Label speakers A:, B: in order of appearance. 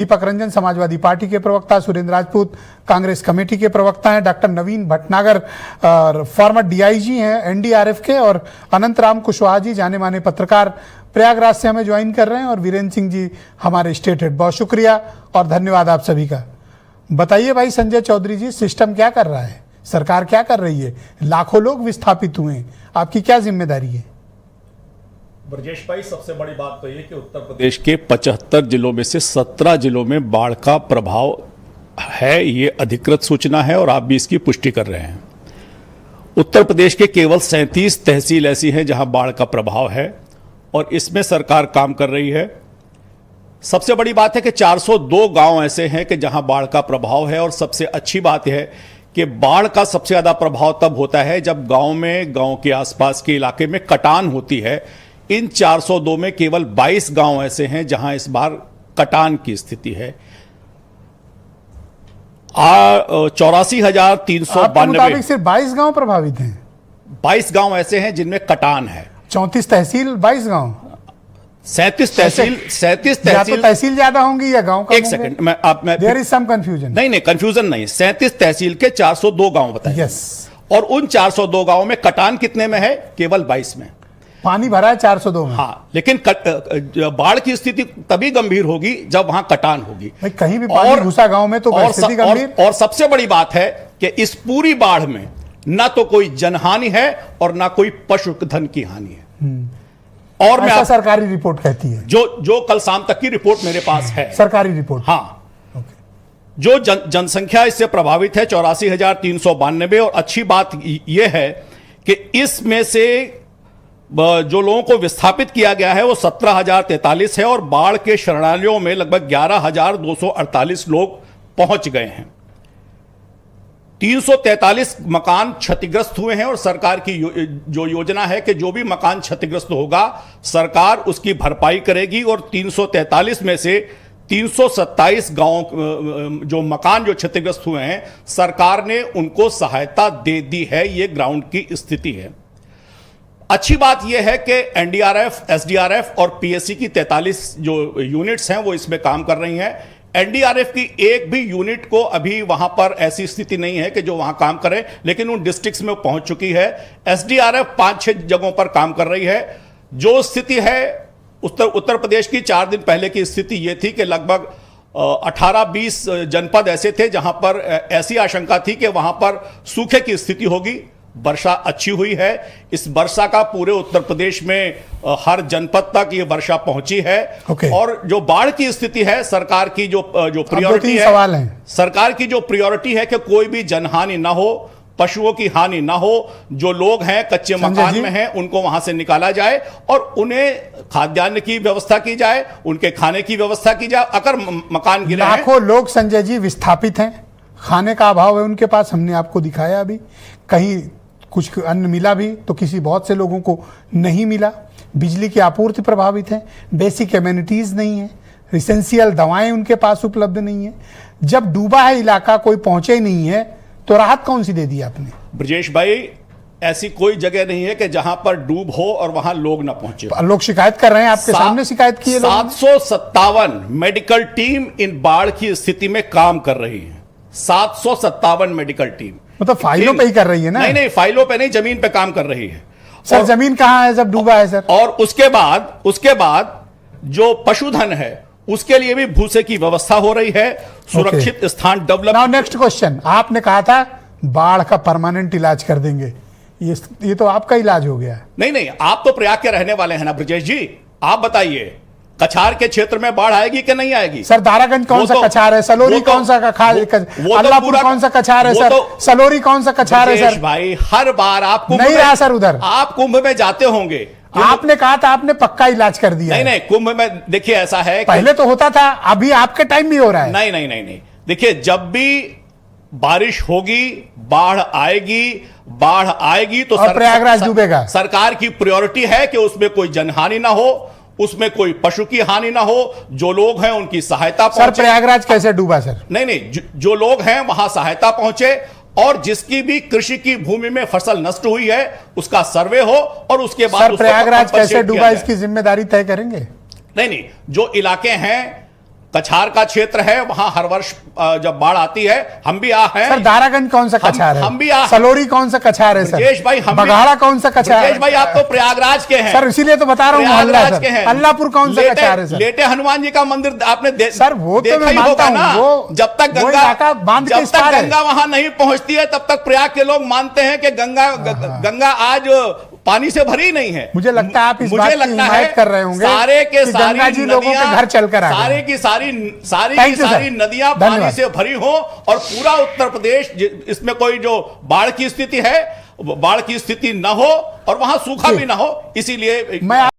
A: Deepak Ranjan Samajwadi party के प्रवक्ता, Surendra Rajput Congress committee के प्रवक्ता हैं, डॉक्टर नवीन भटनागर फॉर्मर डीआईजी हैं एनडीआरएफ के, और अनंत राम कुशवाहा जी जाने माने पत्रकार प्रयागराज से हमें ज्वाइन कर रहे हैं, और वीरेंद्र सिंह जी हमारे स्टेट हेड। बहुत शुक्रिया और धन्यवाद आप सभी का। बताइए भाई संजय चौधरी जी, सिस्टम क्या कर रहा है, सरकार क्या कर रही है? लाखों लोग विस्थापित हुए हैं, आपकी क्या जिम्मेदारी है?
B: ब्रजेश भाई, सबसे बड़ी बात तो ये कि उत्तर प्रदेश के 75 जिलों में से 17 जिलों में बाढ़ का प्रभाव है, ये अधिकृत सूचना है और आप भी इसकी पुष्टि कर रहे हैं। उत्तर प्रदेश के केवल 37 तहसील ऐसी हैं जहां बाढ़ का प्रभाव है और इसमें सरकार काम कर रही है। सबसे बड़ी बात है कि 402 गांव ऐसे हैं कि जहां बाढ़ का प्रभाव है, और सबसे अच्छी बात है कि बाढ़ का सबसे ज्यादा प्रभाव तब होता है जब गांव के आसपास के इलाके में कटान होती है। इन 402 में केवल 22 गांव ऐसे हैं जहां इस बार कटान की स्थिति है। 84,392
A: सिर्फ 22 गांव प्रभावित हैं।
B: 22 गांव ऐसे हैं जिनमें कटान है।
A: 34 तहसील 22 गांव,
B: 37 तहसील
A: तो तहसील ज्यादा होंगी या गांव कम?
B: एक second,
A: there is some confusion.
B: नहीं, कंफ्यूजन नहीं। 37 तहसील के 402 गांव बताए।
A: यस।
B: और उन 402 गांव में कटान कितने में है? केवल 22 में।
A: पानी भरा है 402 में।
B: हाँ, लेकिन बाढ़ की स्थिति तभी गंभीर होगी जब वहां कटान होगी।
A: कहीं भी पानी घुसा गांव में तो स्थिति गंभीर।
B: और सबसे बड़ी बात है कि इस पूरी बाढ़ में ना तो कोई जनहानि है और ना कोई पशुधन की हानि है। और
A: ऐसा सरकारी रिपोर्ट कहती है,
B: जो कल शाम तक की रिपोर्ट मेरे पास है,
A: सरकारी रिपोर्ट।
B: हाँ, जो जनसंख्या इससे प्रभावित है 84,392। और अच्छी बात यह है कि इसमें से जो लोगों को विस्थापित किया गया है वो 17,043 है, और बाढ़ के शरणालयों में लगभग 11,248 लोग पहुंच गए हैं। 343 मकान क्षतिग्रस्त हुए हैं, और सरकार की जो योजना है कि जो भी मकान क्षतिग्रस्त होगा सरकार उसकी भरपाई करेगी। और 343 में से 327 गांव जो मकान जो क्षतिग्रस्त हुए हैं सरकार ने उनको सहायता दे दी है। ये ग्राउंड की स्थिति है। अच्छी बात यह है कि एनडीआरएफ, एसडीआरएफ और पीएससी की 43 जो यूनिट्स हैं वो इसमें काम कर रही हैं। एनडीआरएफ की एक भी यूनिट को अभी वहां पर ऐसी स्थिति नहीं है कि जो वहां काम करे, लेकिन उन डिस्ट्रिक्ट्स में पहुंच चुकी है। एसडीआरएफ 5-6 जगहों पर काम कर रही है। जो स्थिति है उत्तर प्रदेश की 4 दिन पहले की स्थिति यह थी कि लगभग 18-20 जनपद ऐसे थे जहां पर ऐसी आशंका थी कि वहां पर सूखे की स्थिति होगी। वर्षा अच्छी हुई है। इस वर्षा का पूरे उत्तर प्रदेश में हर जनपद तक ये वर्षा पहुंची है। और जो बाढ़ की स्थिति है, सरकार की जो प्रायोरिटी है, सरकार की जो प्रायोरिटी है कि कोई भी जनहानि ना हो, पशुओं की हानि ना हो, जो लोग हैं कच्चे मकान में हैं उनको वहां से निकाला जाए और उन्हें खाद्यान्न की व्यवस्था की जाए, उनके खाने की व्यवस्था की जाए। अगर मकान गिरे हैं,
A: लाखों लोग संजय जी विस्थापित हैं, खाने का अभाव है उनके पास, हमने आपको दिखाया अभी। कहीं कुछ अन्न मिला भी तो बहुत से लोगों को नहीं मिला। बिजली की आपूर्ति प्रभावित है, बेसिक एमिनिटीज नहीं है, एसेंशियल दवाएं उनके पास उपलब्ध नहीं है। जब डूबा है इलाका, कोई पहुंचे ही नहीं है, तो राहत कौन सी दे दी आपने?
B: ब्रजेश भाई, ऐसी कोई जगह नहीं है कि जहां पर डूब हो और वहां लोग ना पहुंचे।
A: लोग शिकायत कर रहे हैं, आपके सामने शिकायत की है।
B: 757 मेडिकल टीम इन बाढ़ की स्थिति में काम कर रही है। 757 मेडिकल टीम,
A: मतलब फाइलों पे ही कर रही है ना?
B: नहीं, फाइलों पे नहीं, जमीन पे काम कर रही है।
A: सर जमीन कहां है जब डूबा है सर?
B: और उसके बाद जो पशुधन है उसके लिए भी भूसे की व्यवस्था हो रही है। सुरक्षित स्थान डेवलप।
A: नाउ नेक्स्ट क्वेश्चन, आपने कहा था बाढ़ का परमानेंट इलाज कर देंगे, ये तो आपका इलाज हो गया।
B: नहीं, आप तो प्रयाग के रहने वाले हैं ना ब्रजेश जी, आप बताइए कछार के क्षेत्र में बाढ़ आएगी कि नहीं आएगी?
A: सर दारागंज कौन सा कछार है? सलोरी कौन सा अल्लाहपुर कौन सा कछार है सर? सलोरी कौन सा कछार है सर?
B: भाई हर बार आपको
A: नहीं रहा सर उधर।
B: आप कुंभ में जाते होंगे,
A: आपने कहा था आपने पक्का इलाज कर दिया।
B: नहीं, कुंभ में देखिए ऐसा है,
A: पहले तो होता था, अभी आपके टाइम भी हो रहा है।
B: नहीं, देखिए जब भी बारिश होगी बाढ़ आएगी तो
A: प्रयागराज डूबेगा।
B: सरकार की प्रायोरिटी है कि उसमें कोई जनहानि ना हो, उसमें कोई पशु की हानि ना हो, जो लोग हैं उनकी सहायता पहुंचे।
A: सर प्रयागराज कैसे डूबा सर?
B: नहीं, जो लोग हैं वहां सहायता पहुंचे, और जिसकी भी कृषि की भूमि में फसल नष्ट हुई है उसका सर्वे हो, और उसके बाद
A: सर प्रयागराज कैसे डूबा इसकी जिम्मेदारी तय करेंगे?
B: नहीं, जो इलाके हैं कछार का क्षेत्र है, वहां हर वर्ष जब बाढ़ आती है हम भी हैं।
A: सर दारागंज कौन सा कछार है?
B: हम भी
A: सलोरी कौन सा कछार है? सर
B: ब्रजेश भाई, हम
A: बघाड़ा कौन सा कछार है?
B: भाई आप तो प्रयागराज के हैं
A: सर, इसीलिए तो बता रहा हूँ मोहल्ला
B: प्रयागराज के हैं।
A: अल्लाहपुर कौन सा कछार है? सर
B: लेटे हनुमान जी का मंदिर आपने
A: सर वो तो
B: देखा
A: मैं
B: ही
A: मानता
B: होगा
A: हूँ,
B: ना।
A: वो
B: जब तक
A: वो
B: गंगा
A: इलाका बांध के इस पार है।
B: गंगा वहां नहीं पहुंचती है तब तक प्रयाग के लोग मानते हैं कि गंगा आज पानी से भरी नहीं है।
A: मुझे लगता है आप इस बात की
B: लगता
A: हिमायत कर रहे होंगे
B: सारे के
A: कि
B: सारी
A: गंगा जी लोगों के घर चलकर आ गए।
B: सारी की
A: Thank you,
B: सारी
A: sir.
B: नदियां पानी
A: धन्यवाद।
B: से भरी हो और पूरा उत्तर प्रदेश इसमें कोई जो बाढ़ की स्थिति है, बाढ़ की स्थिति न हो और वहां सूखा भी ना हो, इसीलिए
A: मैं